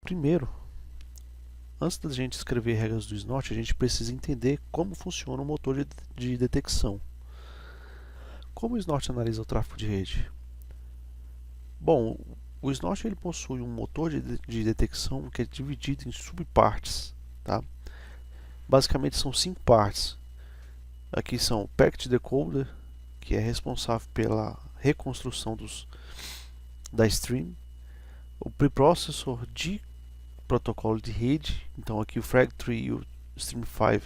Primeiro, antes da gente escrever regras do Snort, a gente precisa entender como funciona o motor de detecção. Como o Snort analisa o tráfego de rede? Bom, o Snort ele possui um motor de detecção que é dividido em subpartes. Tá? Basicamente são 5 partes. Aqui são o Packet Decoder, que é responsável pela reconstrução da stream. O Preprocessor de protocolo de rede, então aqui o Frag3 e o Stream5,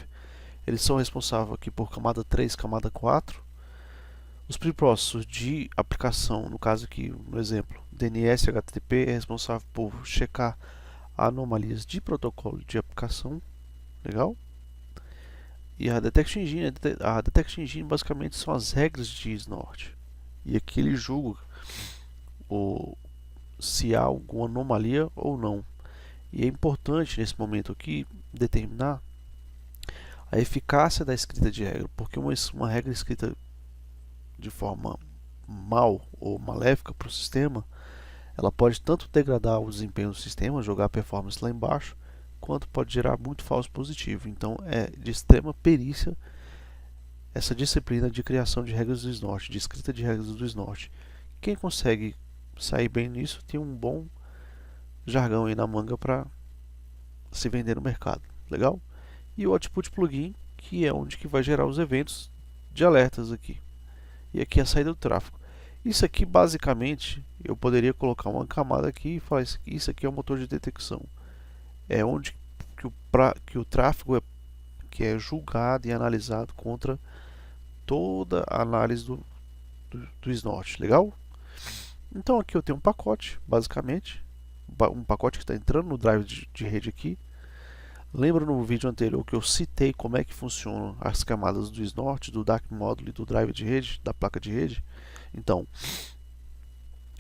eles são responsáveis aqui por camada 3, camada 4. Os preprocessors de aplicação, no caso aqui, no exemplo, DNS e HTTP, é responsável por checar anomalias de protocolo de aplicação. Legal? E a Detection Engine basicamente são as regras de Snort. E aqui ele julga se há alguma anomalia ou não. E é importante nesse momento aqui determinar a eficácia da escrita de regra, porque uma regra escrita de forma mal ou maléfica para o sistema, ela pode tanto degradar o desempenho do sistema, jogar a performance lá embaixo, quanto pode gerar muito falso positivo. Então é de extrema perícia essa disciplina de criação de regras do Snort, de escrita de regras do Snort. Quem consegue sair bem nisso tem um bom jargão aí na manga para se vender no mercado. Legal? E o Output Plugin, que é onde que vai gerar os eventos de alertas aqui. E aqui a saída do tráfego. Isso aqui basicamente eu poderia colocar uma camada aqui e falar isso aqui é o motor de detecção. É onde que o tráfego que é julgado e analisado contra toda a análise do Snort. Legal? Então aqui eu tenho um pacote, basicamente. Um pacote que está entrando no drive de rede aqui. Lembra no vídeo anterior que eu citei como é que funcionam as camadas do Snort, do DAC módulo e do drive de rede, da placa de rede? Então,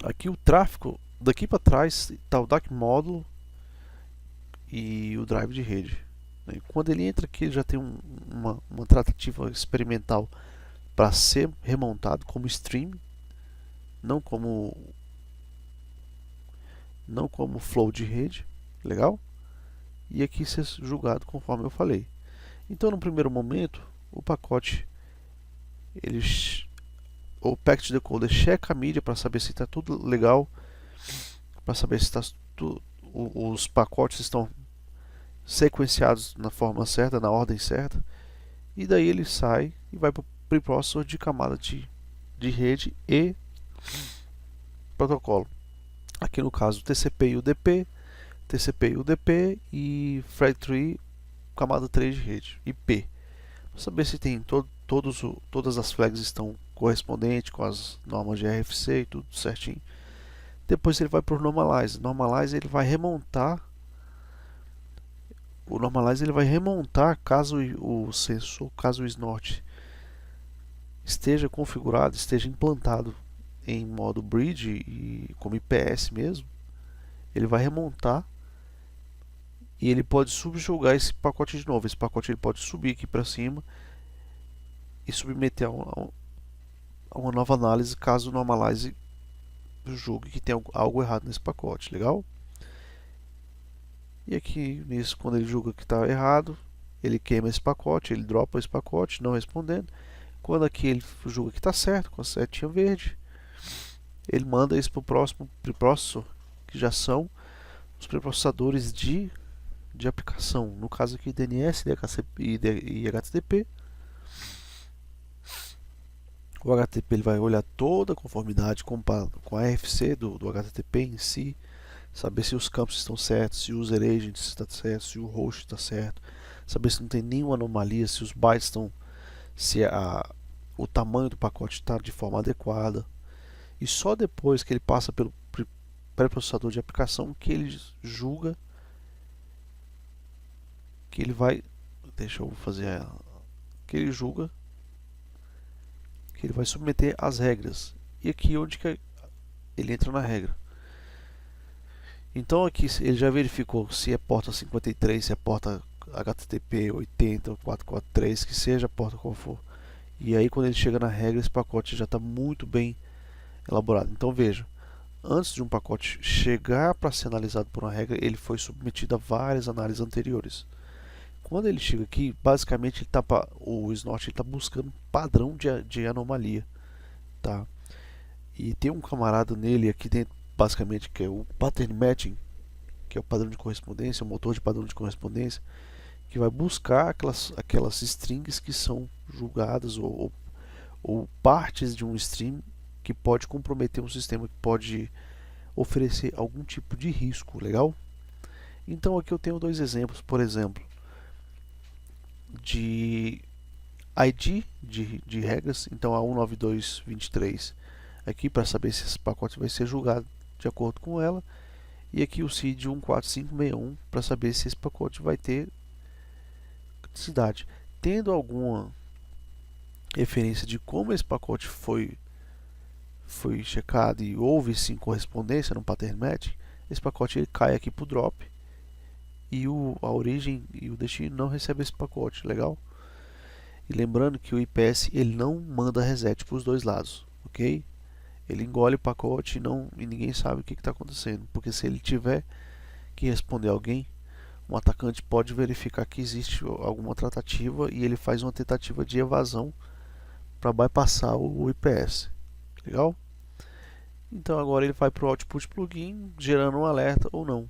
aqui o tráfego, daqui para trás está o DAC módulo e o drive de rede. Quando ele entra aqui, ele já tem uma tratativa experimental para ser remontado como stream, não como flow de rede. Legal? E aqui ser julgado conforme eu falei. Então, no primeiro momento, o pacote, o Packet Decoder checa a mídia para saber se está tudo legal, para saber se os pacotes estão sequenciados na forma certa, na ordem certa, e daí ele sai e vai para o preprocessor de camada de rede e protocolo. Aqui no caso, o TCP e UDP, TCP e UDP e Frag3 camada 3 de rede, IP. Para saber se tem todas as flags estão correspondentes com as normas de RFC e tudo certinho. Depois ele vai para o Normalize. Normalize ele vai remontar. O Normalize ele vai remontar caso o sensor, caso o Snort esteja configurado, esteja implantado em modo bridge e como IPS mesmo. Ele vai remontar e ele pode subjugar esse pacote de novo. Esse pacote ele pode subir aqui para cima e submeter a uma nova análise caso o Normalize julgue que tem algo errado nesse pacote. Legal? E aqui nisso, quando ele julga que está errado, ele queima esse pacote, ele dropa esse pacote, não respondendo. Quando aqui ele julga que está certo, com a setinha verde, ele manda isso para o próximo preprocessor, que já são os preprocessadores de aplicação. No caso aqui, DNS e HTTP. O HTTP ele vai olhar toda a conformidade com a RFC do HTTP em si, saber se os campos estão certos, se o user agent está certo, se o host está certo, saber se não tem nenhuma anomalia, se os bytes estão, o tamanho do pacote está de forma adequada. E só depois que ele passa pelo pré-processador de aplicação que ele julga que ele vai, que ele julga que ele vai submeter as regras. E aqui onde que ele entra na regra. Então aqui ele já verificou se é porta 53, se é porta HTTP 80 ou 443, que seja a porta qual for. E aí quando ele chega na regra, esse pacote já está muito bem elaborado. Então veja, antes de um pacote chegar para ser analisado por uma regra, ele foi submetido a várias análises anteriores. Quando ele chega aqui, basicamente o Snort está buscando padrão de anomalia, tá? E tem um camarada nele aqui dentro, basicamente, que é o Pattern Matching, que é o padrão de correspondência, o motor de padrão de correspondência, que vai buscar aquelas strings que são julgadas ou partes de um string que pode comprometer um sistema, que pode oferecer algum tipo de risco, legal? Então aqui eu tenho dois exemplos, por exemplo, de ID de regras, então a 192.23 aqui para saber se esse pacote vai ser julgado de acordo com ela, e aqui o CID 14561 para saber se esse pacote vai ter criticidade. Tendo alguma referência de como esse pacote foi checado e houve sim correspondência no pattern match, esse pacote ele cai aqui para o drop e a origem e o destino não recebem esse pacote, legal? E lembrando que o IPS ele não manda reset para os dois lados, ok? Ele engole o pacote e ninguém sabe o que está acontecendo, porque se ele tiver que responder alguém, um atacante pode verificar que existe alguma tratativa e ele faz uma tentativa de evasão para bypassar o IPS, legal? Então agora ele vai para o output plugin, gerando um alerta ou não,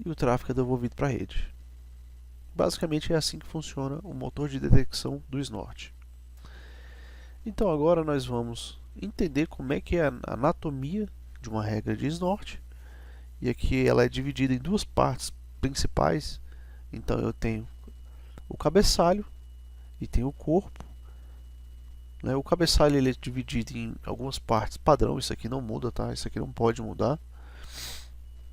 e o tráfego é devolvido para a rede. Basicamente é assim que funciona o motor de detecção do Snort. Então agora nós vamos entender como é que é a anatomia de uma regra de Snort. E aqui ela é dividida em duas partes principais. Então eu tenho o cabeçalho e tenho o corpo. O cabeçalho ele é dividido em algumas partes padrão, isso aqui não muda, tá? Isso aqui não pode mudar.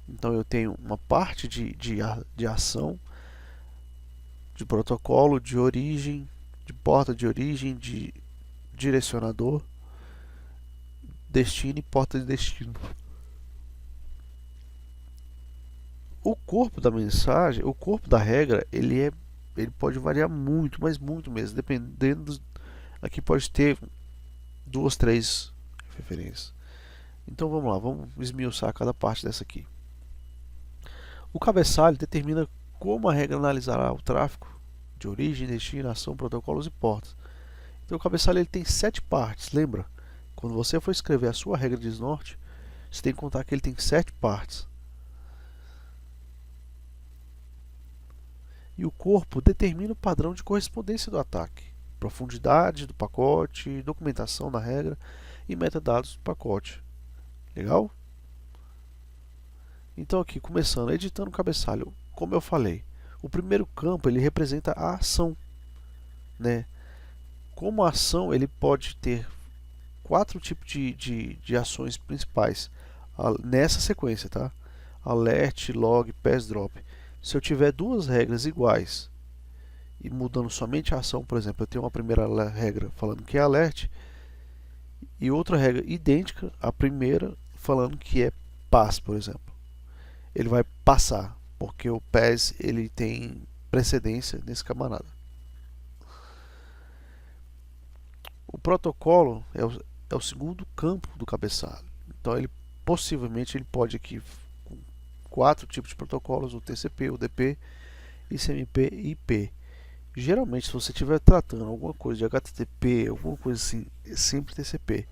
Então eu tenho uma parte de ação, de protocolo, de origem, de porta de origem, de direcionador, destino e porta de destino. O corpo da mensagem, o corpo da regra, ele pode variar muito, mas muito mesmo, dependendo aqui pode ter 2, 3 referências. Então vamos lá, vamos esmiuçar cada parte dessa aqui. O cabeçalho determina como a regra analisará o tráfego de origem, destinação, protocolos e portas. Então o cabeçalho ele tem 7 partes, lembra? Quando você for escrever a sua regra de Snort, você tem que contar que ele tem 7 partes. E o corpo determina o padrão de correspondência do ataque, profundidade do pacote, documentação da regra e metadados do pacote. Legal? Então aqui, começando, editando o cabeçalho, como eu falei, o primeiro campo ele representa a ação, né? Como a ação, ele pode ter 4 tipos de ações principais nessa sequência, tá? Alert, log, pass, drop. Se eu tiver duas regras iguais e mudando somente a ação, por exemplo, eu tenho uma primeira regra falando que é alert e outra regra idêntica à primeira falando que é pass, por exemplo. Ele vai passar, porque o pass ele tem precedência nesse camarada. O protocolo é o segundo campo do cabeçalho. Então ele possivelmente ele pode aqui com 4 tipos de protocolos, o TCP, o DP, ICMP e IP. Geralmente se você estiver tratando alguma coisa de HTTP, alguma coisa assim, é sempre TCP.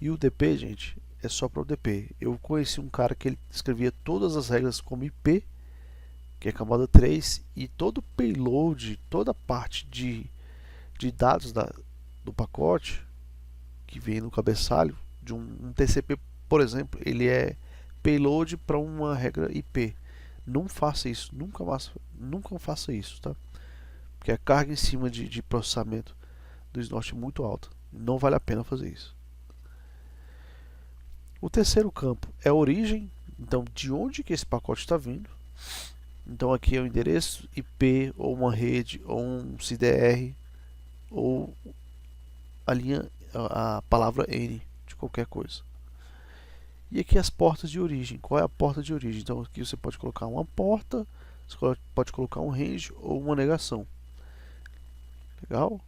E o DP, gente, é só para o DP. Eu conheci um cara que ele escrevia todas as regras como IP, que é camada 3, e todo o payload, toda a parte de dados do pacote que vem no cabeçalho de um TCP, por exemplo, ele é payload para uma regra IP. Não faça isso, nunca faça isso, tá? Porque a carga em cima de processamento do Snort é muito alta. Não vale a pena fazer isso. O terceiro campo é a origem, então de onde que esse pacote está vindo. Então aqui é o endereço IP, ou uma rede, ou um CDR, ou a palavra N de qualquer coisa. E aqui as portas de origem. Qual é a porta de origem? Então aqui você pode colocar uma porta, você pode colocar um range ou uma negação. Legal?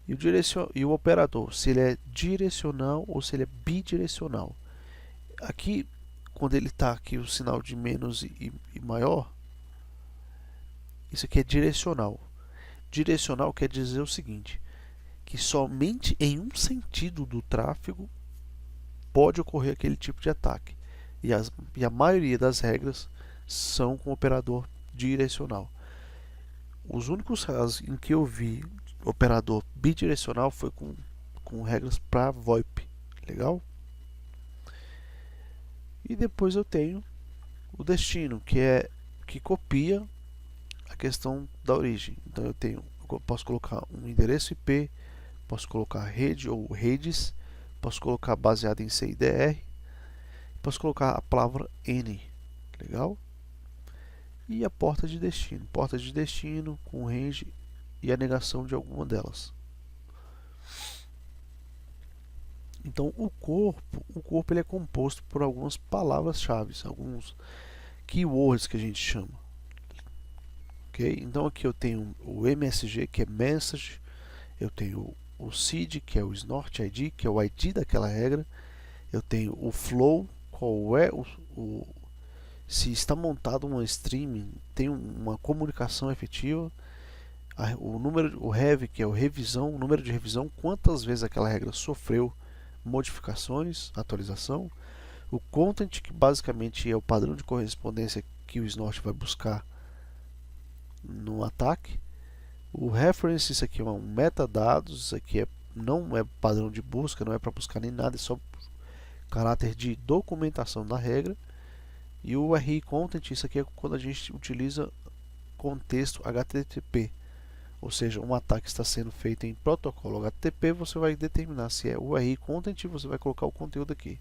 E o operador, se ele é direcional ou se ele é bidirecional. aqui, quando ele está aqui o sinal de menos e maior, isso aqui é direcional. Direcional quer dizer o seguinte, que somente em um sentido do tráfego pode ocorrer aquele tipo de ataque. E a maioria das regras são com operador direcional. Os únicos casos em que eu vi operador bidirecional foi com regras para VoIP. Legal? E depois eu tenho o destino, que copia a questão da origem. Então eu posso colocar um endereço IP, posso colocar rede ou redes, posso colocar baseado em CIDR, posso colocar a palavra N. Legal? E a porta de destino com range e a negação de alguma delas. Então o corpo ele é composto por algumas palavras-chave, alguns keywords que a gente chama. Ok? Então aqui eu tenho o MSG, que é Message, eu tenho o SID, que é o Snort ID, que é o ID daquela regra, eu tenho o Flow, qual é se está montado uma stream, tem uma comunicação efetiva, o Heavy, que é o revisão, o número de revisão, quantas vezes aquela regra sofreu modificações, atualização, o Content, que basicamente é o padrão de correspondência que o Snort vai buscar no ataque, o Reference, isso aqui é um metadados, isso aqui não é padrão de busca, não é para buscar nem nada, é só caráter de documentação da regra. E o RI Content, isso aqui é quando a gente utiliza contexto HTTP, ou seja, um ataque está sendo feito em protocolo HTTP, você vai determinar se é o RI Content, você vai colocar o conteúdo aqui.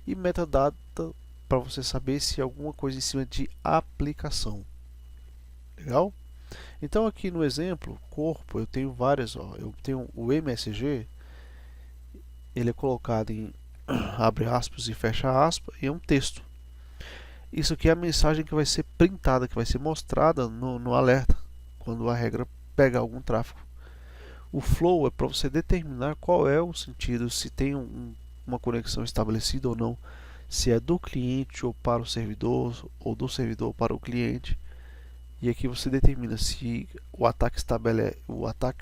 E metadata, para você saber se é alguma coisa em cima de aplicação. Legal? Então aqui no exemplo, corpo, eu tenho várias, eu tenho o MSG, ele é colocado em abre aspas e fecha aspas, e é um texto. Isso aqui é a mensagem que vai ser printada, que vai ser mostrada no alerta, quando a regra pegar algum tráfego. O flow é para você determinar qual é o sentido, se tem uma conexão estabelecida ou não, se é do cliente ou para o servidor, ou do servidor para o cliente. E aqui você determina se o ataque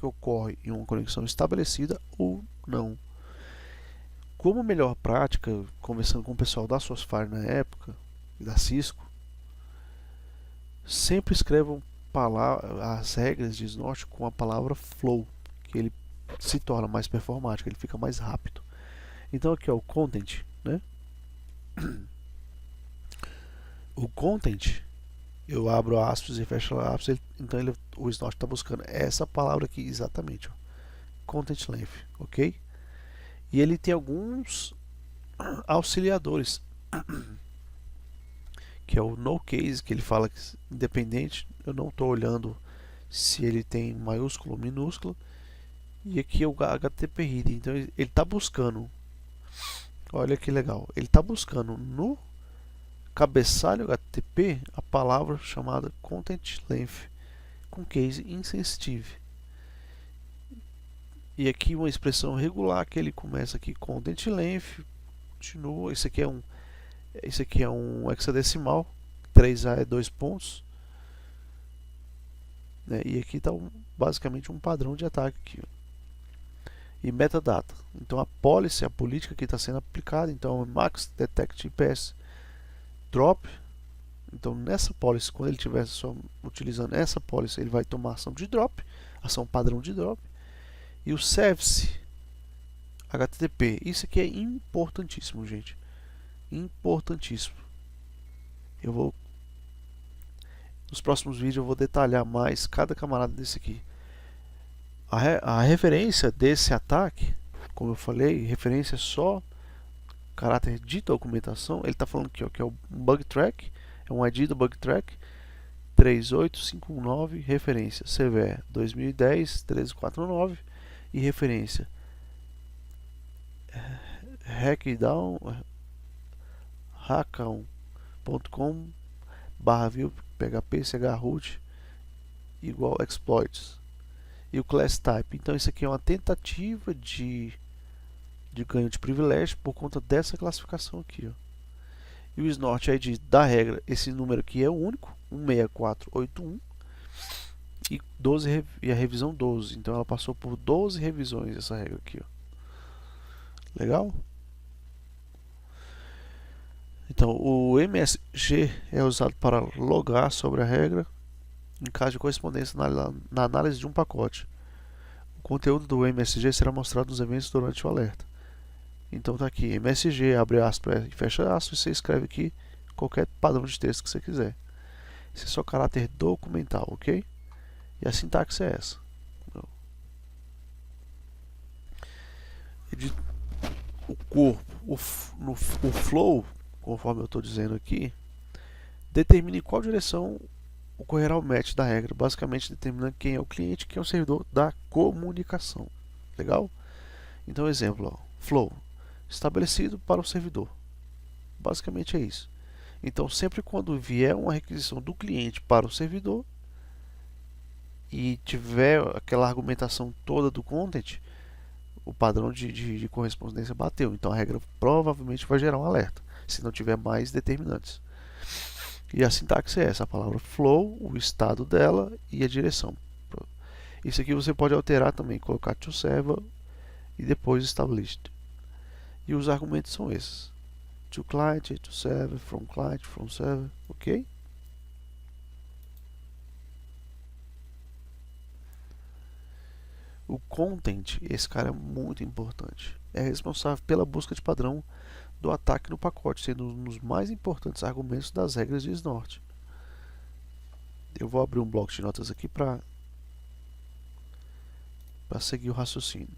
ocorre em uma conexão estabelecida ou não. Como melhor prática, conversando com o pessoal da Sourcefire na época, da Cisco, sempre escrevam as regras de Snort com a palavra flow, que ele se torna mais performático, ele fica mais rápido. Então aqui é o content, né? O content, eu abro aspas e fecho aspas, então o Snort está buscando essa palavra aqui exatamente, ó, content length, ok? E ele tem alguns auxiliadores, que é o no case, que ele fala que independente, eu não estou olhando se ele tem maiúsculo ou minúsculo, e aqui é o HTTP read, então ele está buscando, olha que legal, ele está buscando no cabeçalho HTTP a palavra chamada content length com case insensitive. E aqui uma expressão regular que ele começa aqui content length, continua, isso aqui é um hexadecimal, 3A é 2 pontos, né? E aqui está basicamente um padrão de ataque aqui, ó. E metadata, então a policy, a política que está sendo aplicada, então max detect IPS drop, então nessa policy, quando ele estiver só utilizando essa policy, ele vai tomar ação de drop, ação padrão de drop. E o service HTTP, isso aqui é importantíssimo, gente, importantíssimo. Nos próximos vídeos eu vou detalhar mais cada camarada desse aqui. A referência desse ataque, como eu falei, referência só caráter de documentação. Ele está falando aqui, ó, que é o bug track, é um ID do bug track 38519, referência CVE 2010 1349 e referência hackadown.com /view php chroot igual exploits e o class type. Então isso aqui é uma tentativa de ganho de privilégio por conta dessa classificação aqui, ó. E o snort ID da regra, esse número aqui é único, 16481, e 12 e a revisão 12. Então ela passou por 12 revisões essa regra aqui, ó. Legal? Então o MSG é usado para logar sobre a regra em caso de correspondência na análise de um pacote. O conteúdo do MSG será mostrado nos eventos durante o alerta. Então tá aqui, MSG, abre aspas e fecha aspas, e você escreve aqui qualquer padrão de texto que você quiser. Esse é só caráter documental, ok? E a sintaxe é essa. O corpo, o flow, conforme eu estou dizendo aqui, determina em qual direção ocorrerá o match da regra, basicamente determinando quem é o cliente e quem é o servidor da comunicação. Legal? Então, exemplo, ó, flow, estabelecido para o servidor. Basicamente é isso. Então, sempre quando vier uma requisição do cliente para o servidor e tiver aquela argumentação toda do content, o padrão de correspondência bateu. Então, a regra provavelmente vai gerar um alerta, se não tiver mais determinantes. E a sintaxe é essa, a palavra flow, o estado dela e a direção. Isso aqui você pode alterar também, colocar to server e depois established. E os argumentos são esses: to client, to server, from server, ok? O content, esse cara é muito importante. É responsável pela busca de padrão do ataque no pacote, sendo um dos mais importantes argumentos das regras de snort. Eu vou abrir um bloco de notas aqui para seguir o raciocínio.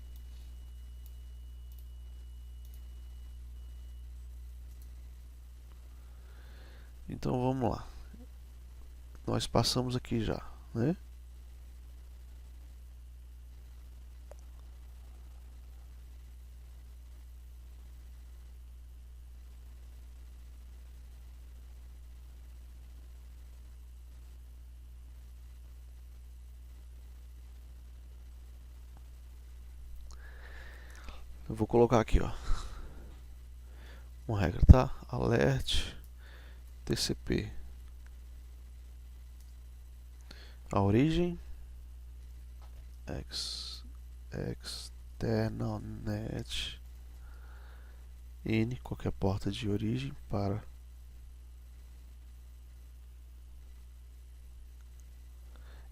Então vamos lá. Nós passamos aqui já, né? Eu vou colocar aqui, ó, uma regra, tá? Alert TCP. A origem external net N, qualquer porta de origem, para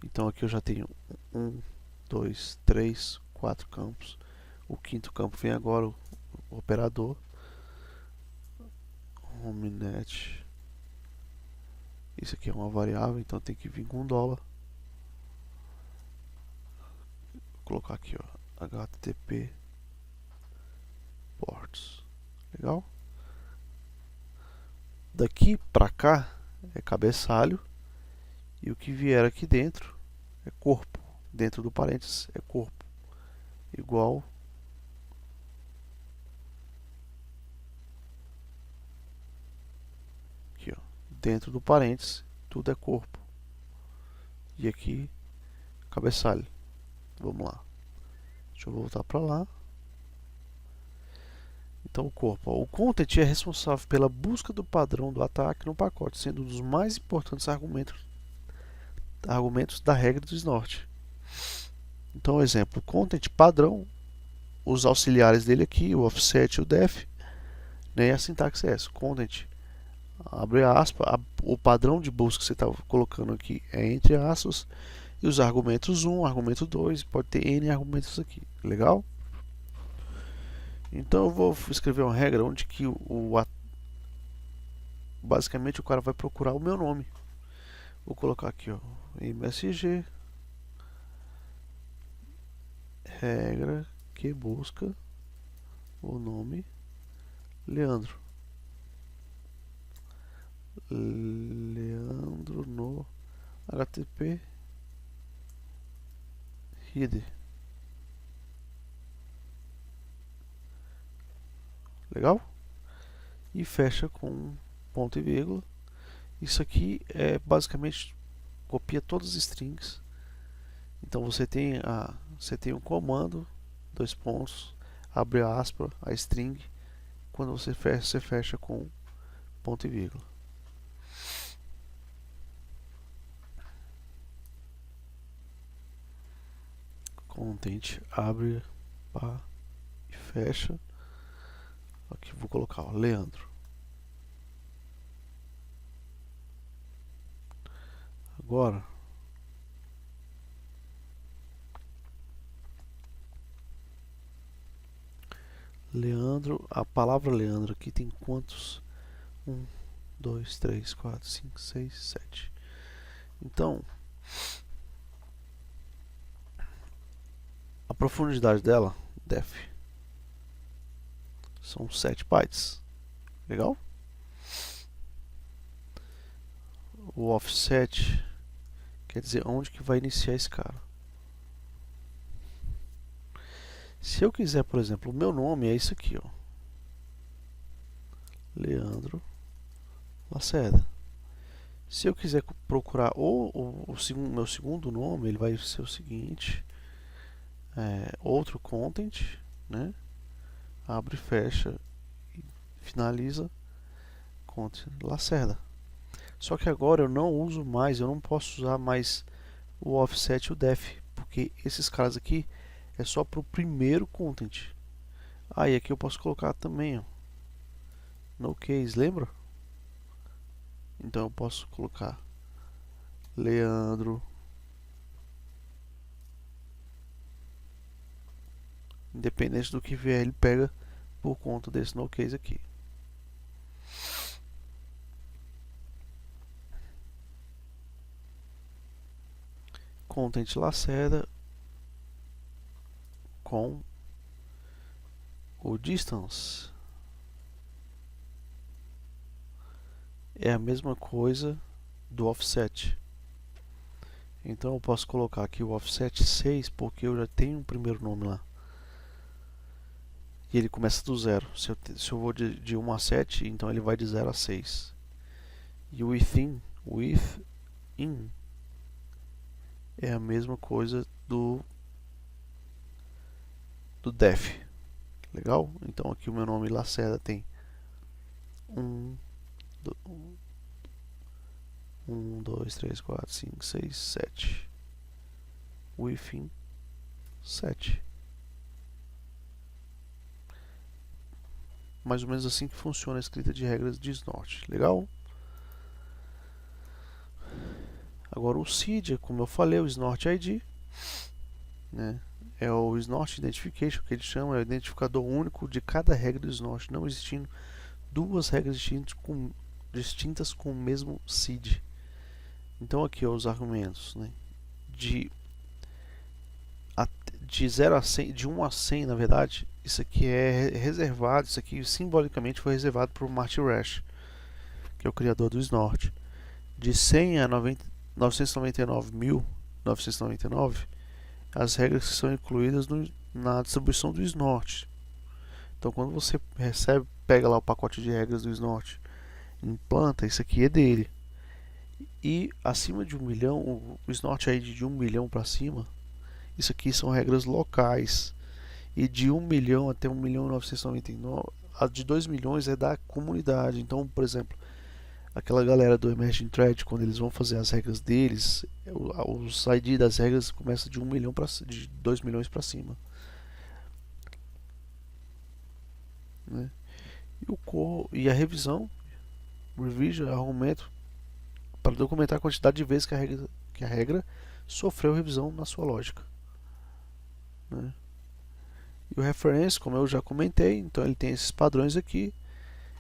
então aqui eu já tenho 1, 2, 3, 4 campos. O quinto campo vem agora, o operador homenet. Isso aqui é uma variável, então tem que vir com $. Vou colocar aqui, ó, HTTP ports. Legal? Daqui para cá é cabeçalho e o que vier aqui dentro é corpo. Dentro do parênteses é corpo. Igual aqui, ó, dentro do parênteses tudo é corpo. E aqui cabeçalho. Vamos lá. Deixa eu voltar para lá. Então o corpo, ó, o content é responsável pela busca do padrão do ataque no pacote, sendo um dos mais importantes argumentos da regra do snort. Então, exemplo, content padrão, os auxiliares dele aqui, o offset e o def, né, e a sintaxe é essa: content, abre aspas, o padrão de busca que você está colocando aqui é entre aspas, e os argumentos 1, argumento 2, pode ter N argumentos aqui, legal? Então eu vou escrever uma regra onde que basicamente o cara vai procurar o meu nome. Vou colocar aqui, ó, MSG regra que busca o nome Leandro. Leandro no HTTP header. Legal? E fecha com ponto e vírgula. Isso aqui é basicamente copia todas as strings. Então você tem um comando, dois pontos, abre aspas, a string. Quando você fecha com ponto e vírgula. Content, abre, pá, e fecha. Aqui vou colocar, ó, Leandro. Agora, Leandro, a palavra Leandro aqui tem quantos? 1, 2, 3, 4, 5, 6, 7. Então, a profundidade dela, def, são 7 bytes. Legal? O offset quer dizer onde que vai iniciar esse cara. Se eu quiser, por exemplo, o meu nome é isso aqui, ó, Leandro Lacerda. Se eu quiser procurar meu segundo nome, ele vai ser o seguinte, outro content, né? Abre, fecha e finaliza content Lacerda. Só que agora eu não uso mais, eu não posso usar mais o offset e o def, porque esses caras aqui é só para o primeiro content. E aqui eu posso colocar também, ó, no case, lembra? Então eu posso colocar Leandro, independente do que vier, ele pega por conta desse no case aqui. Content Lacerda com o distance é a mesma coisa do offset. Então eu posso colocar aqui o offset 6, porque eu já tenho um primeiro nome lá. E ele começa do zero. Se eu vou de 1 a 7, então ele vai de 0 a 6. E o within é a mesma coisa do def. Legal? Então aqui o meu nome Lacerda tem 1, 2, 3, 4, 5, 6, 7. Within 7. Mais ou menos assim que funciona a escrita de regras de Snort. Legal? Agora o seed, como eu falei, o Snort ID, né? É o Snort Identification, que ele chama, é o identificador único de cada regra do Snort, não existindo duas regras distintas com o mesmo seed. Então aqui, ó, os argumentos, né? De 0 a 100, de 1 a 100, na verdade, isso aqui é reservado, isso aqui simbolicamente foi reservado para o Martin Rash, que é o criador do Snort. De 100 a 999.999, as regras que são incluídas na distribuição do Snort. Então quando você pega lá o pacote de regras do Snort, implanta, isso aqui é dele. E acima de 1 milhão, o Snort ID de 1 milhão para cima, isso aqui são regras locais. E de 1 milhão até 1.999.000, a de 2 milhões é da comunidade. Então, por exemplo, aquela galera do Emerging Thread, quando eles vão fazer as regras deles, os ID das regras começa de 1 milhão de 2 milhões para cima, né? E a revisão, revision, argumento para documentar a quantidade de vezes que a regra sofreu revisão na sua lógica, né? E o reference, como eu já comentei, então ele tem esses padrões aqui.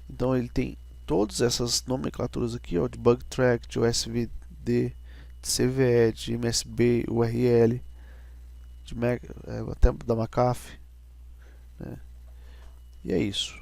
Então ele tem todas essas nomenclaturas aqui, ó, de bug track, de USVD, de CVE, de MSB, URL, até da McAfee, né? E é isso.